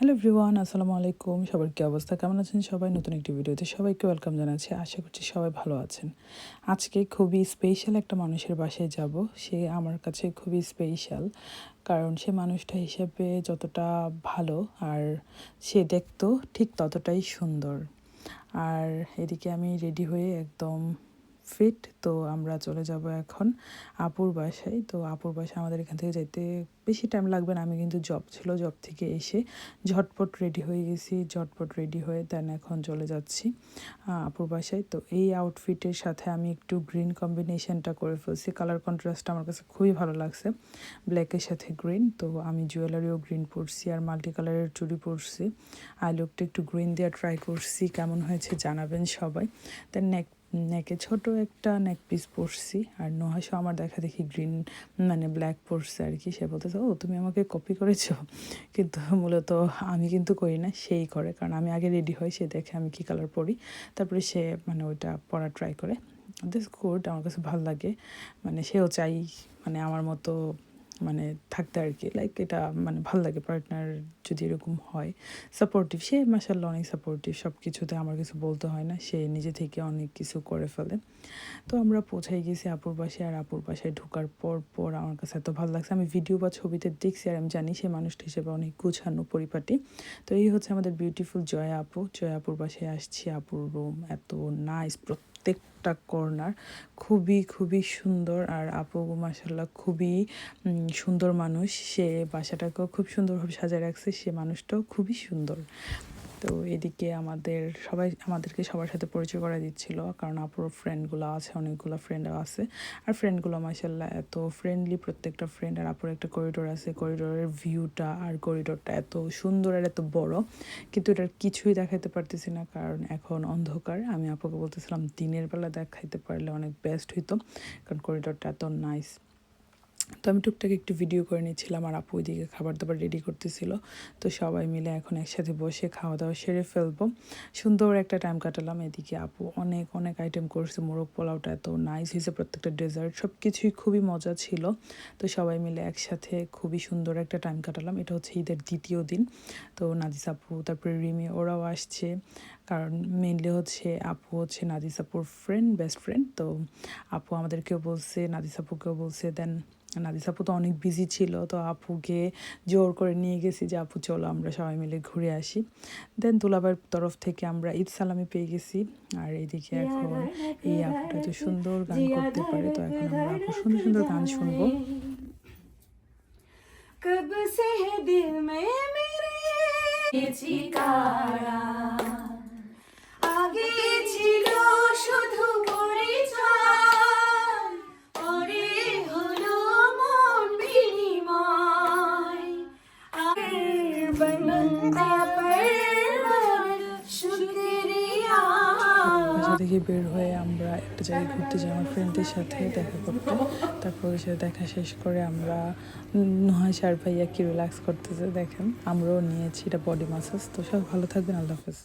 Hello everyone, আসসালামু আলাইকুম। সবার কী অবস্থা, কেমন আছেন সবাই? নতুন একটি ভিডিওতে সবাইকে ওয়েলকাম জানাচ্ছি। আশা করছি সবাই ভালো আছেন। আজকে খুবই স্পেশাল একটা মানুষের বাসায় যাব। সে আমার কাছে খুবই স্পেশাল, কারণ সে মানুষটা হিসেবে যতটা ভালো আর সে দেখতো ঠিক ততটাই সুন্দর। আর এদিকে আমি রেডি হয়ে একদম ফিট, তো আমরা চলে যাব এখন আপুর বাসায়। তো আপুর বাসায় আমাদের এখান থেকে যাইতে বেশি টাইম লাগবে না। আমি কিন্তু জব ছিল, জব থেকে এসে ঝটপট রেডি হয়ে গেছি, ঝটপট রেডি হয়ে দেন এখন চলে যাচ্ছি আপুর বাসায়। তো এই আউটফিটের সাথে আমি একটু গ্রিন কম্বিনেশনটা করে ফেলছি। কালার কন্ট্রাস্টটা আমার কাছে খুবই ভালো লাগছে, ব্ল্যাকের সাথে গ্রিন। তো আমি জুয়েলারিও গ্রিন পরছি আর মাল্টি কালারের চুড়ি পরছি। আই লুকটা একটু গ্রিন দিয়ে ট্রাই করছি, কেমন হয়েছে জানাবেন সবাই। দেন নেকে ছোট একটা নেক পিস পরছি। আর নোহাসও আমার দেখা দেখি গ্রিন মানে ব্ল্যাক পরছে আর কি। সে বলতেছে, ও তুমি আমাকে কপি করেছো, কিন্তু মূলত আমি কিন্তু করি না, সেই করে। কারণ আমি আগে রেডি হই, সে দেখে আমি কী কালার পরি, তারপরে সে মানে ওইটা পরা ট্রাই করে। দিস গুড, আমার কাছে ভালো লাগে। মানে সেও চাই মানে আমার মতো মানে থাকতে আর কি। লাইক এটা মানে ভালো লাগে, পার্টনার যদি এরকম হয় সাপোর্টিভ। সে মাশাআল্লাহ অনেক সাপোর্টিভ, সব কিছুতে আমার কিছু বলতে হয় না, সে নিজে থেকে অনেক কিছু করে ফেলে। তো আমরা পৌঁছাই গেছি আপুর বাসায়। আর আপুর বাসায় ঢোকার পর আমার কাছে এত ভালো লাগছে। আমি ভিডিও বা ছবিতে দেখছি আর আমি জানি সে মানুষটা হিসেবে অনেক গুছানো পরিপাটি। তো এই হচ্ছে আমাদের বিউটিফুল জয়া আপু। জয়া আপুর বাসায় আসছি। আপুর রুম এত নাইস, প্রত্যেকটা কর্নার খুবই খুবই সুন্দর। আর আপু মাশাআল্লাহ খুবই সুন্দর মানুষ। সে বাসাটাকেও খুব সুন্দরভাবে সাজায় রাখছে, সে মানুষটাও খুবই সুন্দর। তো এদিকে আমাদেরকে সবার সাথে পরিচয় করা দিচ্ছিল, কারণ আপুর ফ্রেন্ডগুলো আছে, অনেকগুলো ফ্রেন্ড আছে। আর ফ্রেন্ডগুলো মাশাআল্লাহ এত ফ্রেন্ডলি প্রত্যেকটা ফ্রেন্ড। আর আপুর একটা করিডোর আছে, করিডোরের ভিউটা আর করিডোরটা এত সুন্দর আর এত বড়, কিন্তু এটার কিছুই দেখাতে পারতেছি না কারণ এখন অন্ধকার। আমি আপুকে বলতেছিলাম দিনের বেলা দেখাইতে পারলে অনেক বেস্ট হইতো, কারণ করিডোরটা এত নাইস। তো আমি টুকটাক একটু ভিডিও করে নিচ্ছিলাম আর আপু ওইদিকে খাবার দাবার রেডি করতেছিল। তো সবাই মিলে এখন একসাথে বসে খাওয়া দাওয়া সেরে ফেলবো। সুন্দর একটা টাইম কাটালাম। এদিকে আপু অনেক অনেক আইটেম করছে, মোরগ পোলাওটা এত নাইস হয়েছে, প্রত্যেকটা ডেজার্ট সব কিছুই খুবই মজা ছিল। তো সবাই মিলে একসাথে খুবই সুন্দর একটা টাইম কাটালাম। এটা হচ্ছে ঈদের দ্বিতীয় দিন। তো নাদিস আপু, তারপরে রিমি, ওরাও আসছে। কারণ মেনলি হচ্ছে আপু হচ্ছে নাদিস আপুর ফ্রেন্ড, বেস্ট ফ্রেন্ড। তো আপু আমাদেরকেও বলছে, নাদিস আপুকেও বলছে। দেন নাদিস আপু তো অনেক বিজি ছিল, তো আপুকে জোর করে নিয়ে গেছি যে আপু চলো আমরা সবাই মিলে ঘুরে আসি। দেন দুলাভাইয়ের তরফ থেকে আমরা ঈদ সালামি পেয়ে গেছি। আর এইদিকে এখন এই আপুটা তো সুন্দর গান করতে পারে, তো এখন আমরা আপুর সুন্দর সুন্দর গান শুনবো। कब से है दिल में मेरे चिकारा आगे ছিল শুধু পরিচয় পরে হলো মন বিনিময় আগের বন্দা পর শুকরিয়া। বাসা থেকে বের হয়ে আমরা একটা জায়গায় ঘুরতে যাই আমার ফ্রেন্ডদের সাথে দেখা করতে। তারপর সে দেখা শেষ করে আমরা নুহাশ আর ভাইয়া কি রিল্যাক্স করতেছে দেখেন, আমরাও নিয়েছি এটা বডি মাসাজ। তো সব ভালো থাকবেন, আল্লাহ হাফেজ।